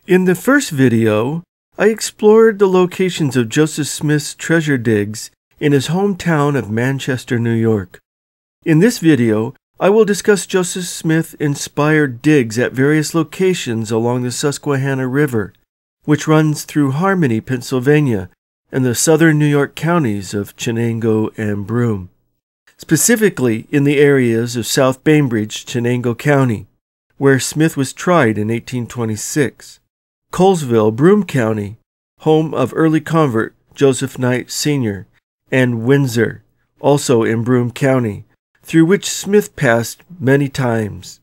In the first video, I explored the locations of Joseph Smith's treasure digs in his hometown of Manchester, New York. In this video, I will discuss Joseph Smith-inspired digs at various locations along the Susquehanna River, which runs through Harmony, Pennsylvania, and the southern New York counties of Chenango and Broome, specifically in the areas of South Bainbridge, Chenango County, where Smith was tried in 1826, Colesville, Broome County, home of early convert Joseph Knight Sr., and Windsor, also in Broome County, through which Smith passed many times.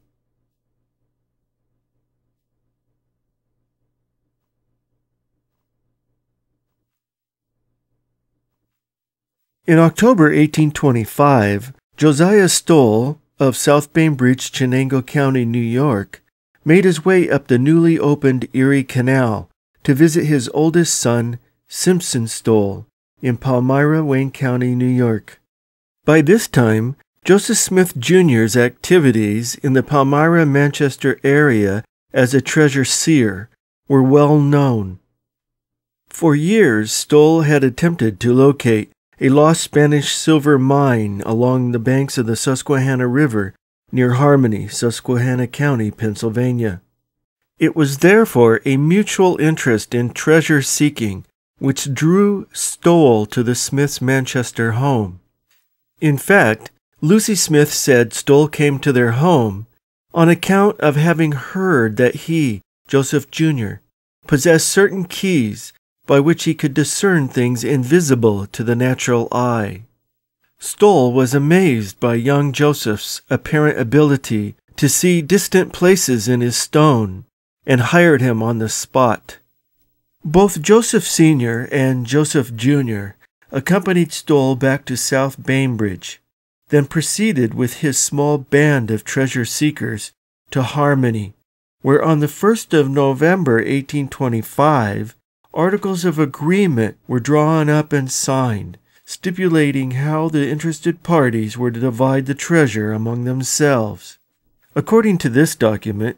In October 1825, Josiah Stoll of South Bainbridge, Chenango County, New York, made his way up the newly opened Erie Canal to visit his oldest son, Simpson Stoll, in Palmyra, Wayne County, New York. By this time, Joseph Smith Jr.'s activities in the Palmyra, Manchester area as a treasure seer were well known. For years, Stoll had attempted to locate a lost Spanish silver mine along the banks of the Susquehanna River near Harmony, Susquehanna County, Pennsylvania. It was therefore a mutual interest in treasure seeking which drew Stoll to the Smiths' Manchester home. In fact, Lucy Smith said Stoll came to their home on account of having heard that he, Joseph Jr., possessed certain keys by which he could discern things invisible to the natural eye. Stoll was amazed by young Joseph's apparent ability to see distant places in his stone, and hired him on the spot. Both Joseph Sr. and Joseph Jr. accompanied Stoll back to South Bainbridge, then proceeded with his small band of treasure seekers to Harmony, where on the 1st of November 1825, articles of agreement were drawn up and signed, stipulating how the interested parties were to divide the treasure among themselves. According to this document,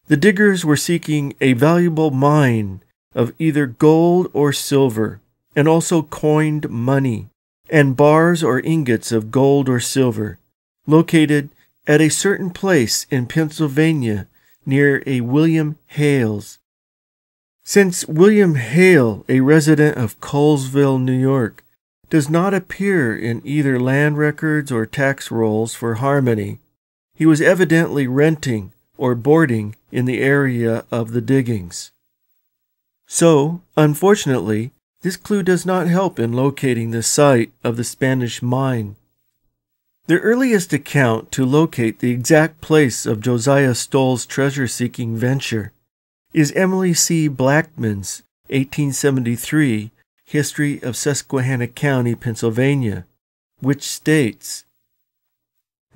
the diggers were seeking a valuable mine of either gold or silver, and also coined money, and bars or ingots of gold or silver, located at a certain place in Pennsylvania near a William Hale's. Since William Hale, a resident of Colesville, New York, does not appear in either land records or tax rolls for Harmony, he was evidently renting or boarding in the area of the diggings. So, unfortunately, this clue does not help in locating the site of the Spanish mine. The earliest account to locate the exact place of Josiah Stoll's treasure-seeking venture is Emily C. Blackman's 1873 History of Susquehanna County, Pennsylvania, which states,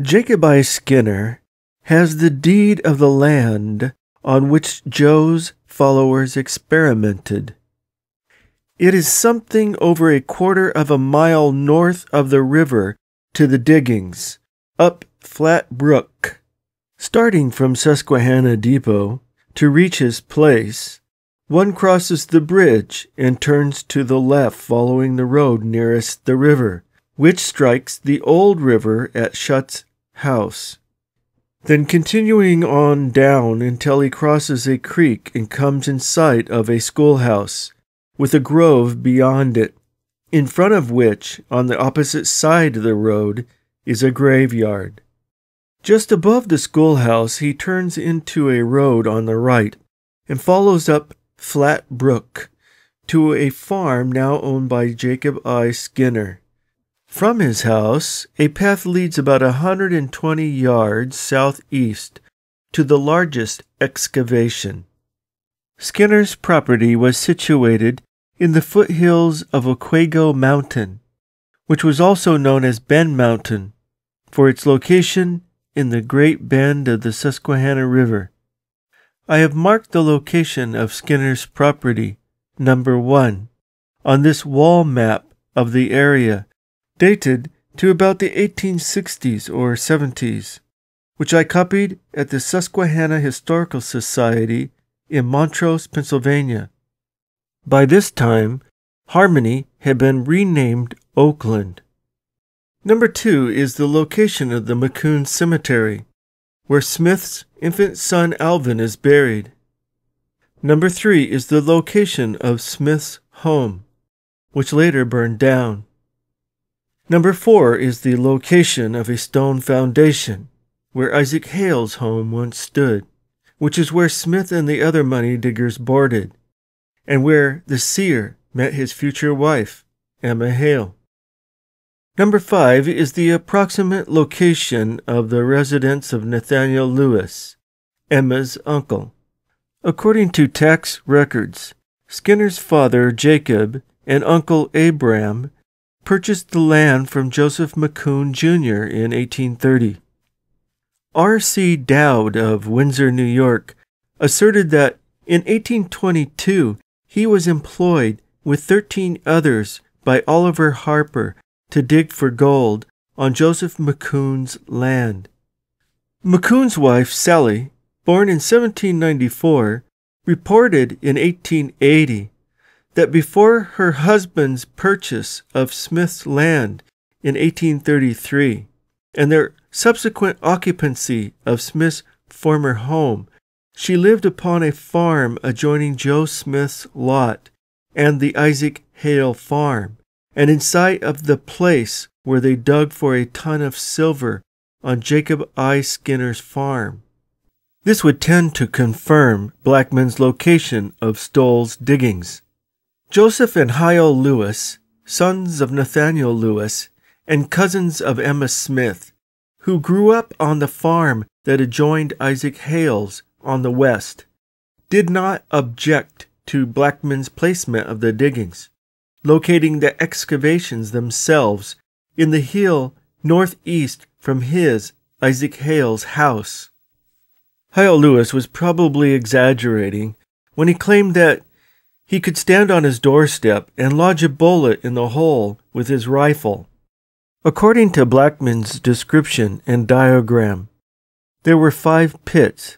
Jacob I. Skinner has the deed of the land on which Joe's followers experimented. It is something over a quarter of a mile north of the river to the diggings, up Flat Brook. Starting from Susquehanna Depot, to reach his place, one crosses the bridge and turns to the left following the road nearest the river, which strikes the old river at Shutt's house. Then continuing on down until he crosses a creek and comes in sight of a schoolhouse, with a grove beyond it, in front of which, on the opposite side of the road, is a graveyard. Just above the schoolhouse, he turns into a road on the right and follows up Flat Brook to a farm now owned by Jacob I. Skinner. From his house, a path leads about 120 yards southeast to the largest excavation. Skinner's property was situated in the foothills of Oquago Mountain, which was also known as Bend Mountain, for its location in the Great Bend of the Susquehanna River. I have marked the location of Skinner's property, number 1, on this wall map of the area, dated to about the 1860s or 70s, which I copied at the Susquehanna Historical Society in Montrose, Pennsylvania. By this time, Harmony had been renamed Oakland. Number 2 is the location of the Mccune Cemetery, where Smith's infant son Alvin is buried. Number 3 is the location of Smith's home, which later burned down. Number 4 is the location of a stone foundation, where Isaac Hale's home once stood, which is where Smith and the other money diggers boarded, and where the seer met his future wife, Emma Hale. Number 5 is the approximate location of the residence of Nathaniel Lewis, Emma's uncle. According to tax records, Skinner's father, Jacob, and uncle Abram purchased the land from Joseph Mccune, Jr. in 1830. R.C. Dowd of Windsor, New York, asserted that in 1822 he was employed with 13 others by Oliver Harper to dig for gold on Joseph Mccune's land. Mccune's wife, Sally, born in 1794, reported in 1880 that before her husband's purchase of Smith's land in 1833 and their subsequent occupancy of Smith's former home, she lived upon a farm adjoining Joe Smith's lot and the Isaac Hale farm, and in sight of the place where they dug for a ton of silver on Jacob I. Skinner's farm. This would tend to confirm Blackman's location of Stoll's diggings. Joseph and Hyle Lewis, sons of Nathaniel Lewis, and cousins of Emma Smith, who grew up on the farm that adjoined Isaac Hale's on the west, did not object to Blackman's placement of the diggings, locating the excavations themselves in the hill northeast from his, Isaac Hale's, house. Hyle Lewis was probably exaggerating when he claimed that he could stand on his doorstep and lodge a bullet in the hole with his rifle. According to Blackman's description and diagram, there were 5 pits.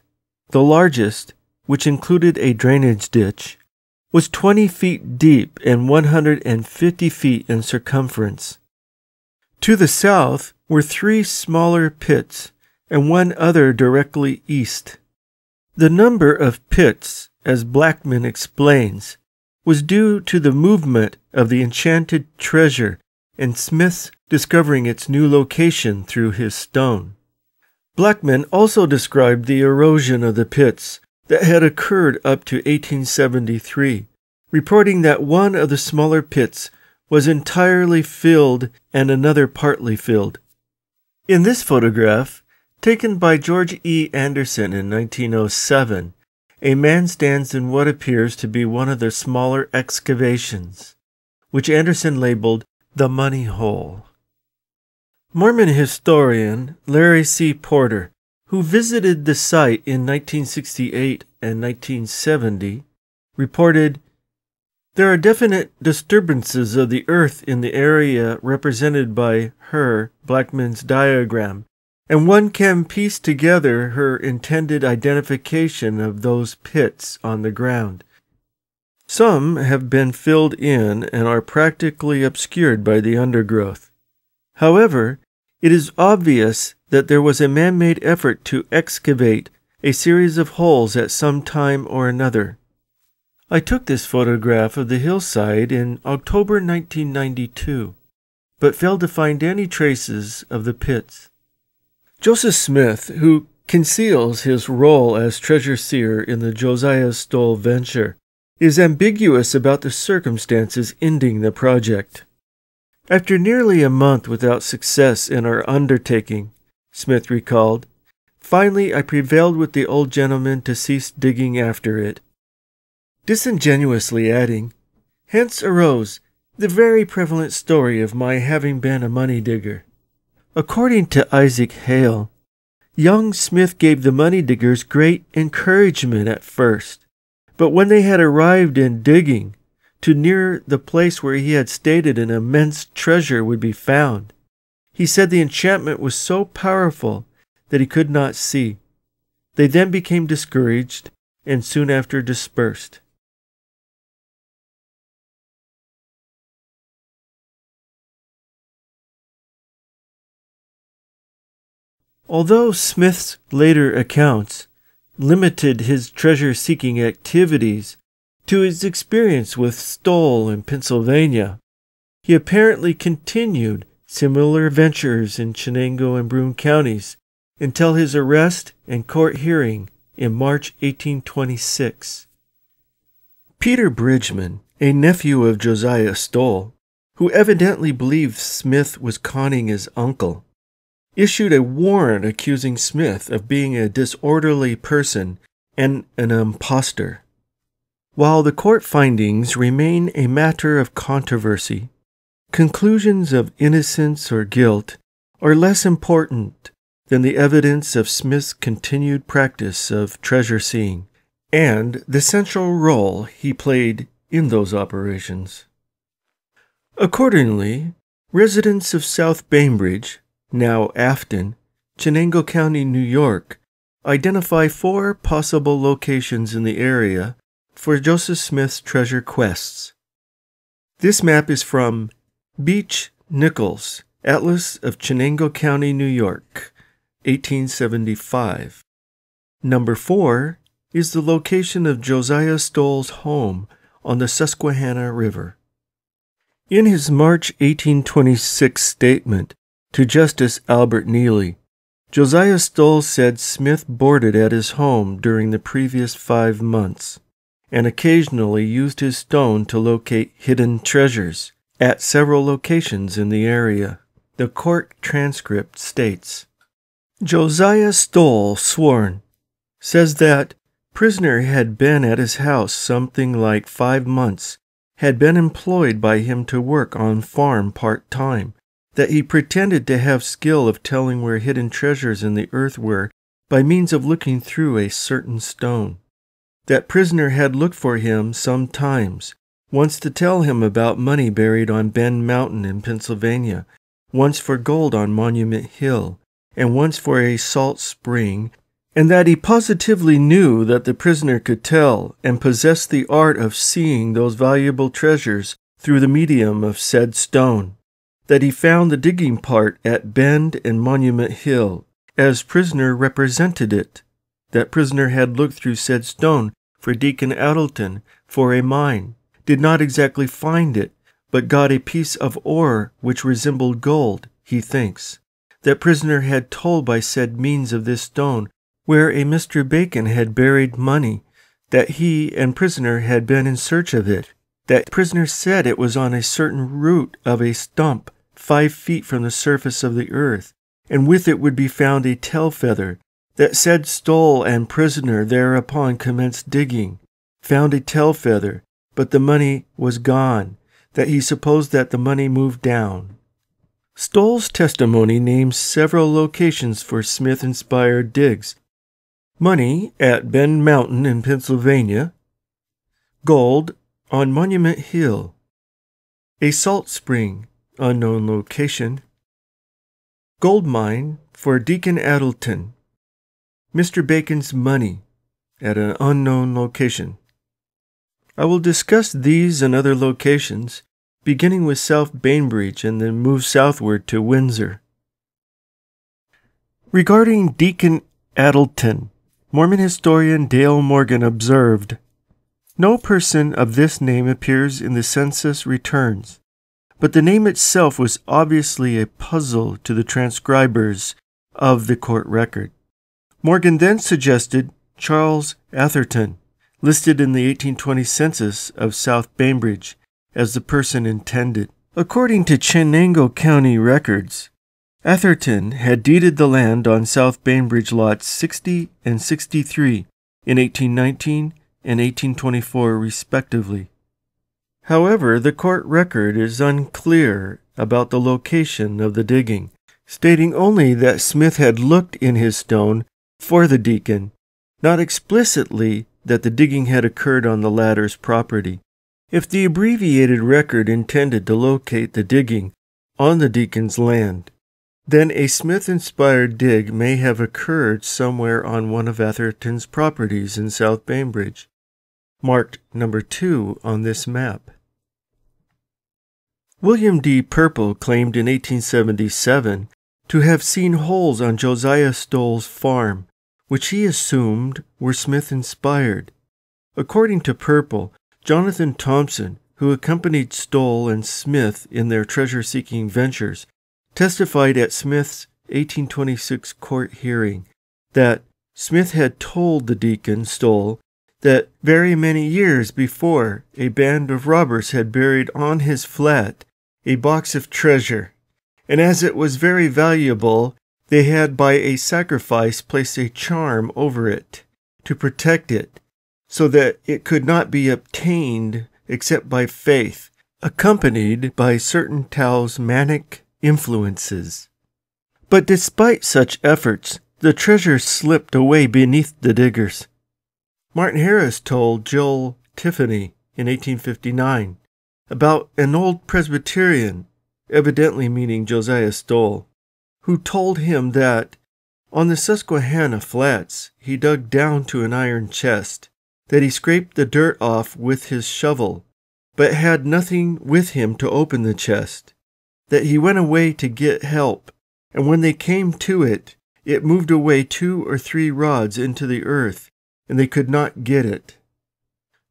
The largest, which included a drainage ditch, was 20 feet deep and 150 feet in circumference. To the south were 3 smaller pits and 1 other directly east. The number of pits, as Blackman explains, was due to the movement of the enchanted treasure and Smith's discovering its new location through his stone. Blackman also described the erosion of the pits that had occurred up to 1873, reporting that one of the smaller pits was entirely filled and another partly filled. In this photograph, taken by George E. Anderson in 1907, a man stands in what appears to be one of the smaller excavations, which Anderson labeled the Money Hole. Mormon historian Larry C. Porter, who visited the site in 1968 and 1970, reported, "There are definite disturbances of the earth in the area represented by her, Blackman's diagram, and one can piece together her intended identification of those pits on the ground. Some have been filled in and are practically obscured by the undergrowth. However, it is obvious that there was a man-made effort to excavate a series of holes at some time or another. I took this photograph of the hillside in October 1992, but failed to find any traces of the pits." Joseph Smith, who conceals his role as treasure seer in the Josiah Stoll venture, is ambiguous about the circumstances ending the project. "After nearly a month without success in our undertaking," Smith recalled, "finally I prevailed with the old gentleman to cease digging after it," disingenuously adding, "Hence arose the very prevalent story of my having been a money digger." According to Isaac Hale, young Smith gave the money diggers great encouragement at first, but when they had arrived in digging to near the place where he had stated an immense treasure would be found, he said the enchantment was so powerful that he could not see. They then became discouraged and soon after dispersed. Although Smith's later accounts limited his treasure-seeking activities to his experience with Stoll in Pennsylvania, he apparently continued similar ventures in Chenango and Broome counties until his arrest and court hearing in March 1826. Peter Bridgman, a nephew of Josiah Stoll, who evidently believed Smith was conning his uncle, issued a warrant accusing Smith of being a disorderly person and an impostor. While the court findings remain a matter of controversy, conclusions of innocence or guilt are less important than the evidence of Smith's continued practice of treasure-seeing and the central role he played in those operations. Accordingly, residents of South Bainbridge, now Afton, Chenango County, New York, identify 4 possible locations in the area for Joseph Smith's treasure quests. This map is from Beach Nichols, Atlas of Chenango County, New York, 1875. Number 4 is the location of Josiah Stoll's home on the Susquehanna River. In his March 1826 statement to Justice Albert Neely, Josiah Stoll said Smith boarded at his home during the previous 5 months and occasionally used his stone to locate hidden treasures at several locations in the area. The court transcript states, Josiah Stoll, sworn, says that prisoner had been at his house something like 5 months, had been employed by him to work on farm part-time, that he pretended to have skill of telling where hidden treasures in the earth were by means of looking through a certain stone. That prisoner had looked for him sometimes, once to tell him about money buried on Bend Mountain in Pennsylvania, once for gold on Monument Hill, and once for a salt spring, and that he positively knew that the prisoner could tell and possessed the art of seeing those valuable treasures through the medium of said stone, that he found the digging part at Bend and Monument Hill, as prisoner represented it, that prisoner had looked through said stone for Deacon Addleton for a mine, did not exactly find it, but got a piece of ore which resembled gold, he thinks. That prisoner had told by said means of this stone where a Mr. Bacon had buried money, that he and prisoner had been in search of it, that prisoner said it was on a certain root of a stump 5 feet from the surface of the earth, and with it would be found a tail feather, that said Stoll and prisoner thereupon commenced digging, found a tail feather, but the money was gone, that he supposed that the money moved down. Stoll's testimony names several locations for Smith-inspired digs. Money at Bend Mountain in Pennsylvania, gold on Monument Hill, a salt spring, unknown location, gold mine for Deacon Addleton, Mr. Bacon's money at an unknown location. I will discuss these and other locations, beginning with South Bainbridge and then move southward to Windsor. Regarding Deacon Addleton, Mormon historian Dale Morgan observed, no person of this name appears in the census returns, but the name itself was obviously a puzzle to the transcribers of the court record. Morgan then suggested Charles Atherton, listed in the 1820 census of South Bainbridge, as the person intended. According to Chenango County records, Atherton had deeded the land on South Bainbridge lots 60 and 63 in 1819 and 1824 respectively. However, the court record is unclear about the location of the digging, stating only that Smith had looked in his stone for the deacon, not explicitly that the digging had occurred on the latter's property. If the abbreviated record intended to locate the digging on the deacon's land, then a Smith-inspired dig may have occurred somewhere on one of Atherton's properties in South Bainbridge, marked number 2 on this map. William D. Purple claimed in 1877 to have seen holes on Josiah Stoll's farm, which he assumed were Smith-inspired. According to Purple, Jonathan Thompson, who accompanied Stoll and Smith in their treasure-seeking ventures, testified at Smith's 1826 court hearing that Smith had told the deacon Stoll that very many years before a band of robbers had buried on his flat a box of treasure, and as it was very valuable, they had by a sacrifice placed a charm over it to protect it, so that it could not be obtained except by faith, accompanied by certain talismanic influences. But despite such efforts, the treasure slipped away beneath the diggers. Martin Harris told Joel Tiffany in 1859 about an old Presbyterian, evidently meaning Josiah Stoll, who told him that on the Susquehanna flats he dug down to an iron chest, that he scraped the dirt off with his shovel, but had nothing with him to open the chest, that he went away to get help, and when they came to it, it moved away 2 or 3 rods into the earth, and they could not get it.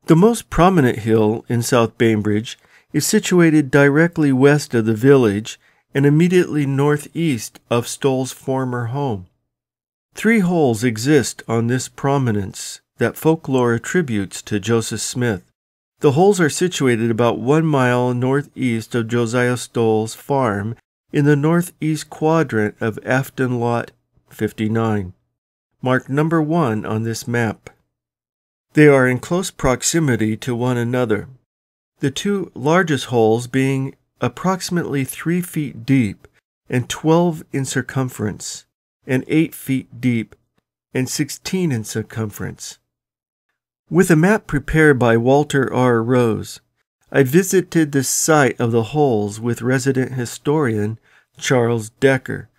The most prominent hill in South Bainbridge is situated directly west of the village and immediately northeast of Stoll's former home. 3 holes exist on this prominence that folklore attributes to Joseph Smith. The holes are situated about 1 mile northeast of Josiah Stoll's farm in the northeast quadrant of Afton Lot 59, marked number 1 on this map. They are in close proximity to one another, the 2 largest holes being approximately 3 feet deep and 12 in circumference, and 8 feet deep and 16 in circumference. With a map prepared by Walter R. Rose, I visited the site of the holes with resident historian Charles Decker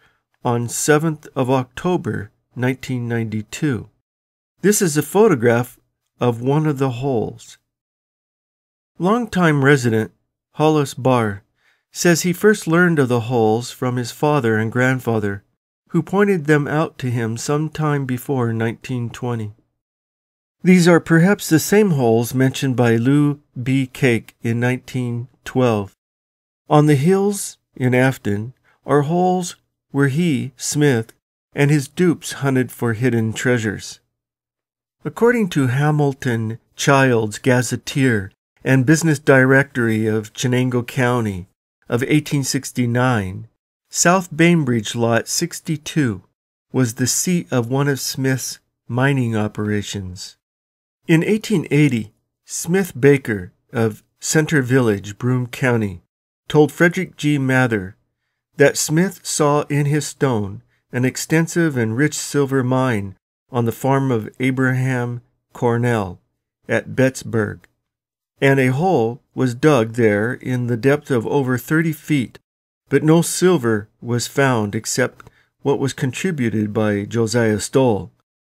on 7th of October, 1992. This is a photograph of one of the holes. Longtime resident Hollis Barr says he first learned of the holes from his father and grandfather, who pointed them out to him sometime before 1920. These are perhaps the same holes mentioned by Lou B. Cake in 1912. On the hills in Afton are holes where he, Smith, and his dupes hunted for hidden treasures. According to Hamilton Child's Gazetteer and Business Directory of Chenango County of 1869, South Bainbridge Lot 62 was the seat of one of Smith's mining operations. In 1880, Smith Baker of Center Village, Broome County, told Frederick G. Mather that Smith saw in his stone an extensive and rich silver mine on the farm of Abraham Cornell at Bettsburg, and a hole was dug there in the depth of over 30 feet, but no silver was found except what was contributed by Josiah Stoll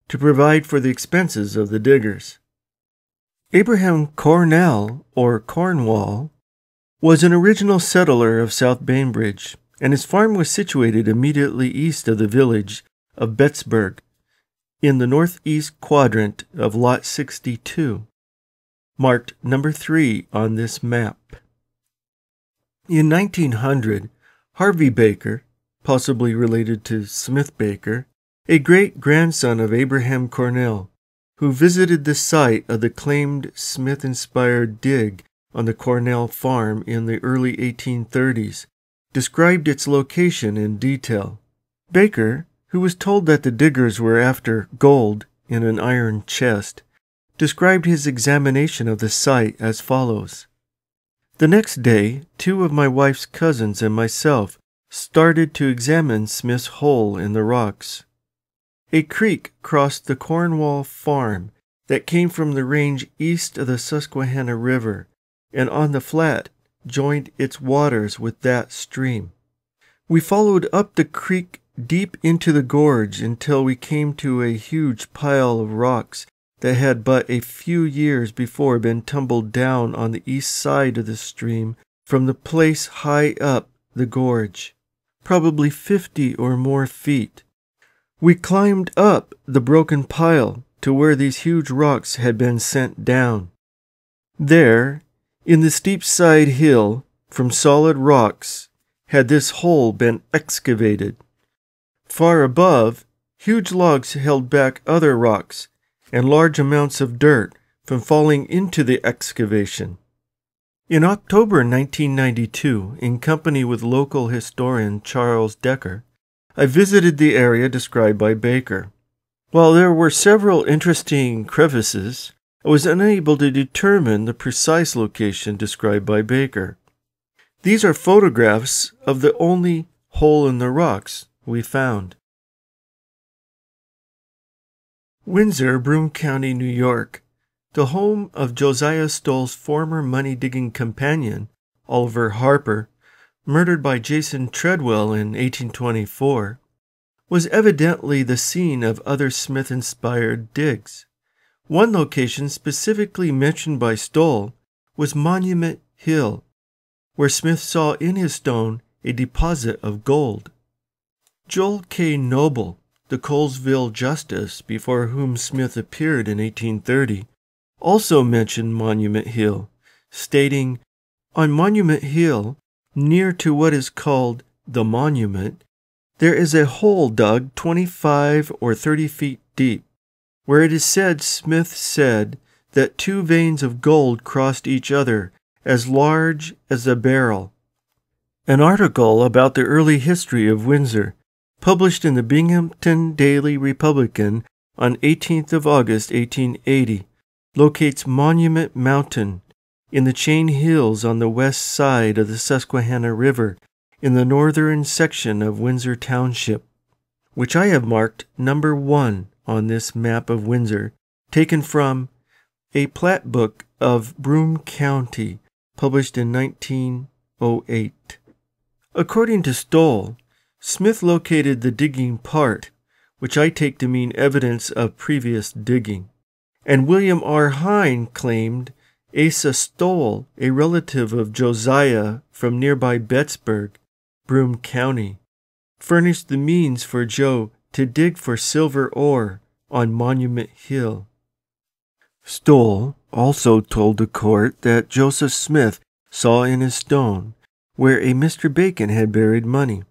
to provide for the expenses of the diggers. Abraham Cornell, or Cornwall, was an original settler of South Bainbridge, and his farm was situated immediately east of the village of Bettsburg, in the northeast quadrant of Lot 62, marked number 3 on this map. In 1900, Harvey Baker, possibly related to Smith Baker, a great-grandson of Abraham Cornell, who visited the site of the claimed Smith-inspired dig on the Cornell farm in the early 1830s, described its location in detail. Baker, who was told that the diggers were after gold in an iron chest, described his examination of the site as follows. The next day, 2 of my wife's cousins and myself started to examine Smith's hole in the rocks. A creek crossed the Cornwall farm that came from the range east of the Susquehanna River, and on the flat joined its waters with that stream. We followed up the creek deep into the gorge until we came to a huge pile of rocks that had but a few years before been tumbled down on the east side of the stream from the place high up the gorge, probably 50 or more feet. We climbed up the broken pile to where these huge rocks had been sent down. There, in the steep side hill, from solid rocks, had this hole been excavated. Far above, huge logs held back other rocks and large amounts of dirt from falling into the excavation. In October 1992, in company with local historian Charles Decker, I visited the area described by Baker. While there were several interesting crevices, I was unable to determine the precise location described by Baker. These are photographs of the only hole in the rocks we found. Windsor, Broome County, New York, the home of Josiah Stoll's former money-digging companion, Oliver Harper, murdered by Jason Treadwell in 1824, was evidently the scene of other Smith-inspired digs. One location specifically mentioned by Stoll was Monument Hill, where Smith saw in his stone a deposit of gold. Joel K. Noble, the Colesville justice before whom Smith appeared in 1830, also mentioned Monument Hill, stating, "On Monument Hill, near to what is called the Monument, there is a hole dug 25 or 30 feet deep, where it is said Smith said that two veins of gold crossed each other as large as a barrel." An article about the early history of Windsor, published in the Binghamton Daily Republican on 18th of August, 1880, locates Monument Mountain in the Chain Hills on the west side of the Susquehanna River in the northern section of Windsor Township, which I have marked number 1 on this map of Windsor, taken from a plat book of Broome County, published in 1908. According to Stoll, Smith located the digging part, which I take to mean evidence of previous digging, and William R. Hine claimed Asa Stoll, a relative of Josiah from nearby Bettsburg, Broome County, furnished the means for Joe to dig for silver ore on Monument Hill. Stoll also told the court that Joseph Smith saw in his stone where a Mr. Bacon had buried money.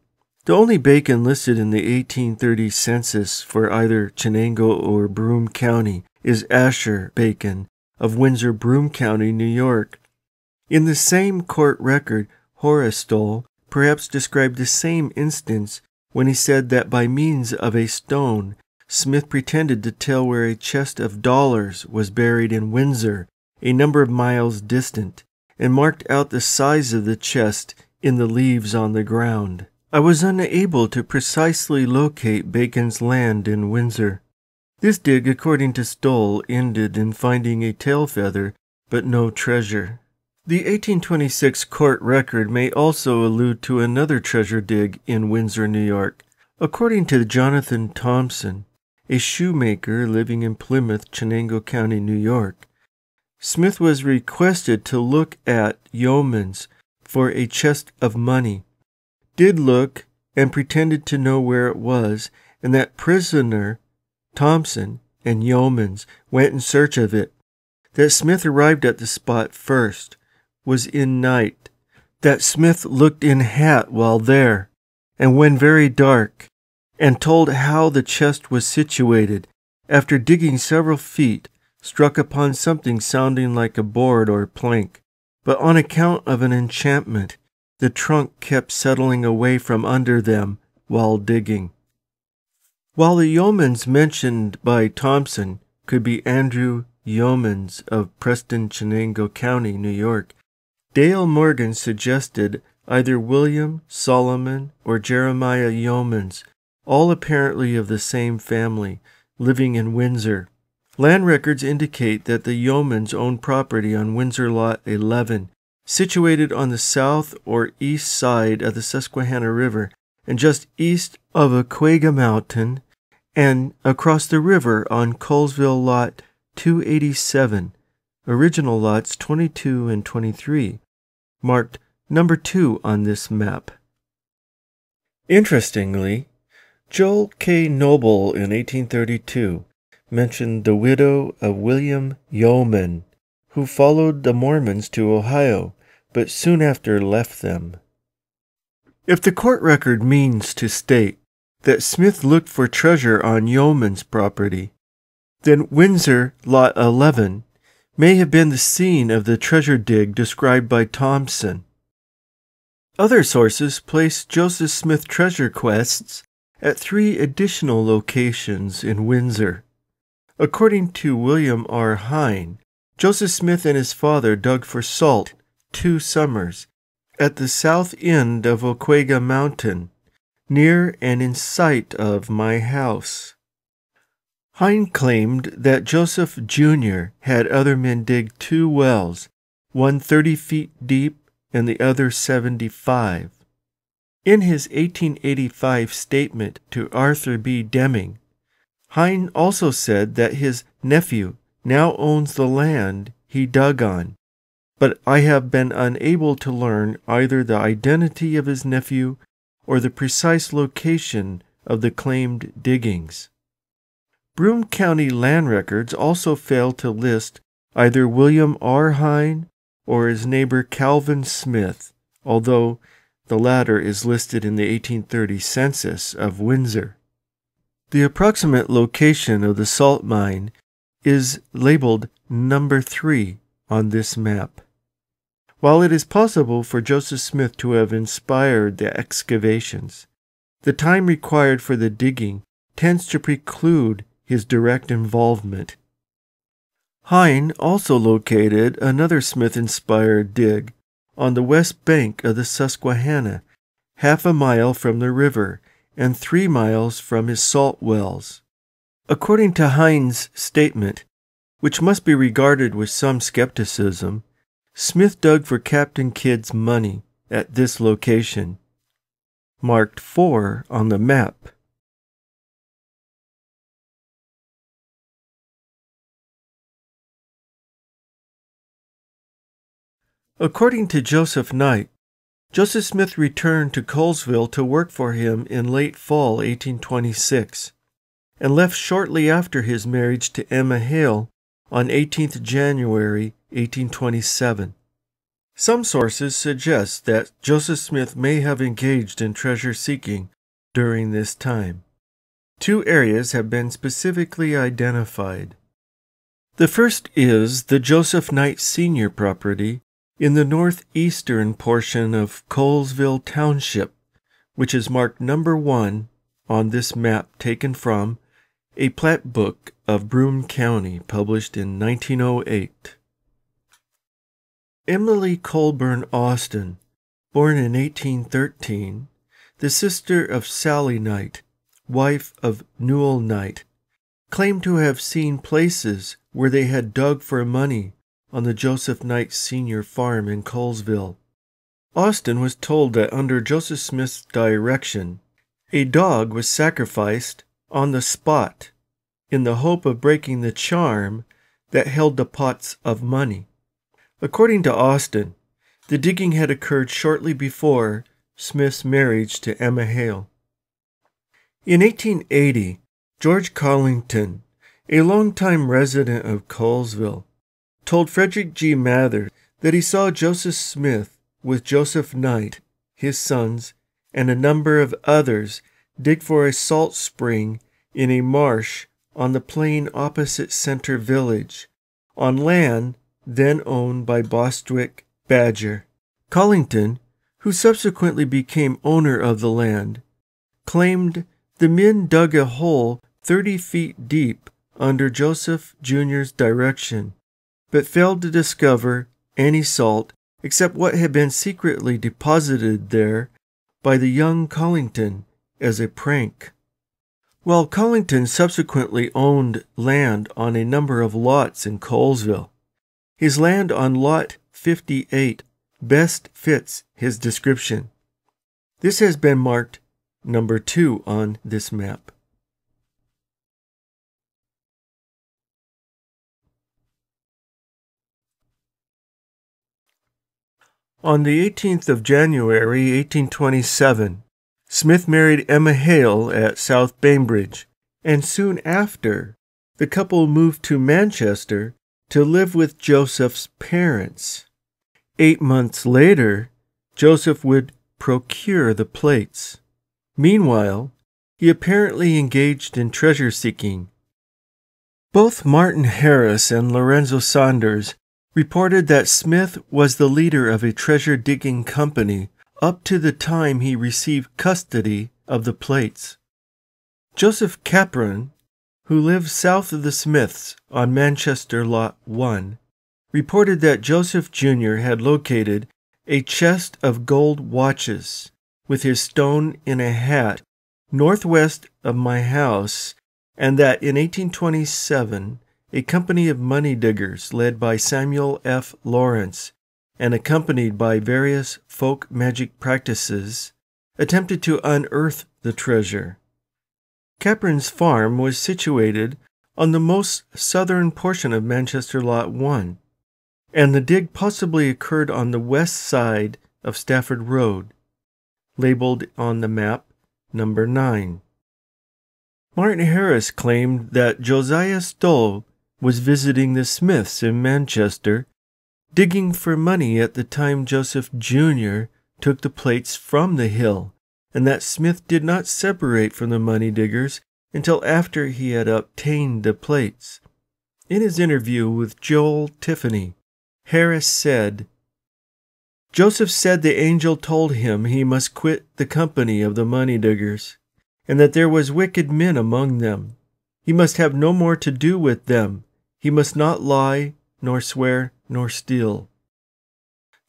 The only Bacon listed in the 1830 census for either Chenango or Broome County is Asher Bacon of Windsor, Broome County, New York. In the same court record, Horace Stoll perhaps described the same instance when he said that by means of a stone, Smith pretended to tell where a chest of dollars was buried in Windsor, a number of miles distant, and marked out the size of the chest in the leaves on the ground. I was unable to precisely locate Bacon's land in Windsor. This dig, according to Stoll, ended in finding a tail feather, but no treasure. The 1826 court record may also allude to another treasure dig in Windsor, New York. According to Jonathan Thompson, a shoemaker living in Plymouth, Chenango County, New York, Smith was requested to look at Yeoman's for a chest of money, did look and pretended to know where it was, and that prisoner Thompson and Yeoman's went in search of it. That Smith arrived at the spot first, was in night. That Smith looked in hat while there, and when very dark, and told how the chest was situated. After digging several feet, struck upon something sounding like a board or plank, but on account of an enchantment, the trunk kept settling away from under them while digging. While the Yeomans mentioned by Thompson could be Andrew Yeomans of Preston, Chenango County, New York, Dale Morgan suggested either William, Solomon, or Jeremiah Yeomans, all apparently of the same family, living in Windsor. Land records indicate that the Yeomans owned property on Windsor Lot 11, situated on the south or east side of the Susquehanna River and just east of Aquega Mountain, and across the river on Colesville Lot 287, original lots 22 and 23, marked number 2 on this map. Interestingly, Joel K. Noble in 1832 mentioned the widow of William Yeoman, who followed the Mormons to Ohio, but soon after left them. If the court record means to state that Smith looked for treasure on Yeoman's property, then Windsor Lot 11 may have been the scene of the treasure dig described by Thompson. Other sources place Joseph Smith treasure quests at 3 additional locations in Windsor. According to William R. Hine, Joseph Smith and his father dug for salt 2 summers at the south end of Aquega Mountain, near and in sight of my house. Hine claimed that Joseph Jr. had other men dig 2 wells, one 30 feet deep and the other 75. In his 1885 statement to Arthur B. Deming, Hine also said that his nephew now owns the land he dug on, but I have been unable to learn either the identity of his nephew or the precise location of the claimed diggings. Broome County land records also fail to list either William R. Hine or his neighbor Calvin Smith, although the latter is listed in the 1830 census of Windsor. The approximate location of the salt mine is labeled number 3 on this map. While it is possible for Joseph Smith to have inspired the excavations, the time required for the digging tends to preclude his direct involvement. Hine also located another Smith-inspired dig on the west bank of the Susquehanna, half a mile from the river and 3 miles from his salt wells. According to Hine's statement, which must be regarded with some skepticism, Smith dug for Captain Kidd's money at this location, marked 4 on the map. According to Joseph Knight, Joseph Smith returned to Colesville to work for him in late fall 1826, and left shortly after his marriage to Emma Hale on 18th January 1827. Some sources suggest that Joseph Smith may have engaged in treasure seeking during this time. 2 areas have been specifically identified. The first is the Joseph Knight Sr. property in the northeastern portion of Colesville Township, which is marked number 1 on this map taken from a plat book of Broome County published in 1908. Emily Colburn Austin, born in 1813, the sister of Sally Knight, wife of Newell Knight, claimed to have seen places where they had dug for money on the Joseph Knight Sr. farm in Colesville. Austin was told that under Joseph Smith's direction, a dog was sacrificed on the spot in the hope of breaking the charm that held the pots of money. According to Austin, the digging had occurred shortly before Smith's marriage to Emma Hale. In 1880, George Collington, a longtime resident of Colesville, told Frederick G. Mather that he saw Joseph Smith with Joseph Knight, his sons, and a number of others dig for a salt spring in a marsh on the plain opposite Center Village, on land then owned by Bostwick Badger. Collington, who subsequently became owner of the land, claimed the men dug a hole 30 feet deep under Joseph Jr.'s direction, but failed to discover any salt except what had been secretly deposited there by the young Collington as a prank. While Collington subsequently owned land on a number of lots in Colesville, his land on Lot 58 best fits his description. This has been marked number 2 on this map. On the 18th of January, 1827, Smith married Emma Hale at South Bainbridge, and soon after, the couple moved to Manchester to live with Joseph's parents. 8 months later, Joseph would procure the plates. Meanwhile, he apparently engaged in treasure seeking. Both Martin Harris and Lorenzo Saunders reported that Smith was the leader of a treasure-digging company up to the time he received custody of the plates. Joseph Capron, who lived south of the Smiths on Manchester Lot 1, reported that Joseph Jr. had located a chest of gold watches with his stone in a hat northwest of my house, and that in 1827 a company of money diggers led by Samuel F. Lawrence and accompanied by various folk magic practices attempted to unearth the treasure. Capron's farm was situated on the most southern portion of Manchester Lot 1, and the dig possibly occurred on the west side of Stafford Road, labeled on the map number 9. Martin Harris claimed that Josiah Stoll was visiting the Smiths in Manchester, digging for money at the time Joseph Jr. took the plates from the hill, and that Smith did not separate from the money diggers until after he had obtained the plates. In his interview with Joel Tiffany, Harris said, "Joseph said the angel told him he must quit the company of the money diggers, and that there was wicked men among them. He must have no more to do with them. He must not lie, nor swear, nor steal."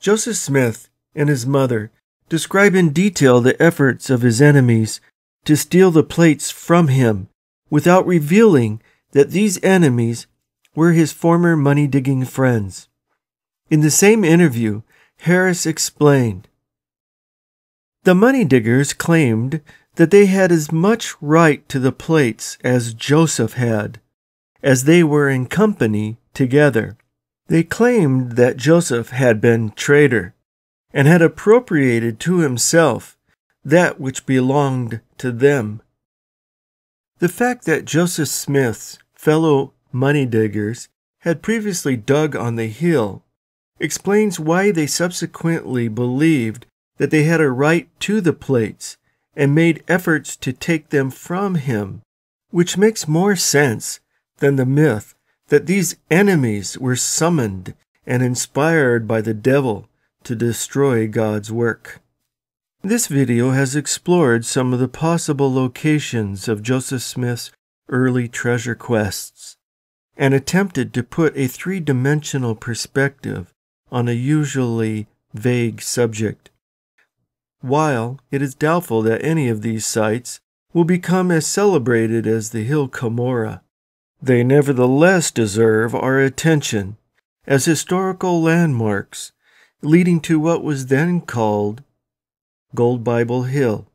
Joseph Smith and his mother describe in detail the efforts of his enemies to steal the plates from him without revealing that these enemies were his former money-digging friends. In the same interview, Harris explained, "The money diggers claimed that they had as much right to the plates as Joseph had, as they were in company together. They claimed that Joseph had been traitor, and had appropriated to himself that which belonged to them." The fact that Joseph Smith's fellow money diggers had previously dug on the hill explains why they subsequently believed that they had a right to the plates and made efforts to take them from him, which makes more sense than the myth that these enemies were summoned and inspired by the devil to destroy God's work. This video has explored some of the possible locations of Joseph Smith's early treasure quests and attempted to put a three-dimensional perspective on a usually vague subject. While it is doubtful that any of these sites will become as celebrated as the Hill Cumorah, they nevertheless deserve our attention as historical landmarks leading to what was then called Gold Bible Hill.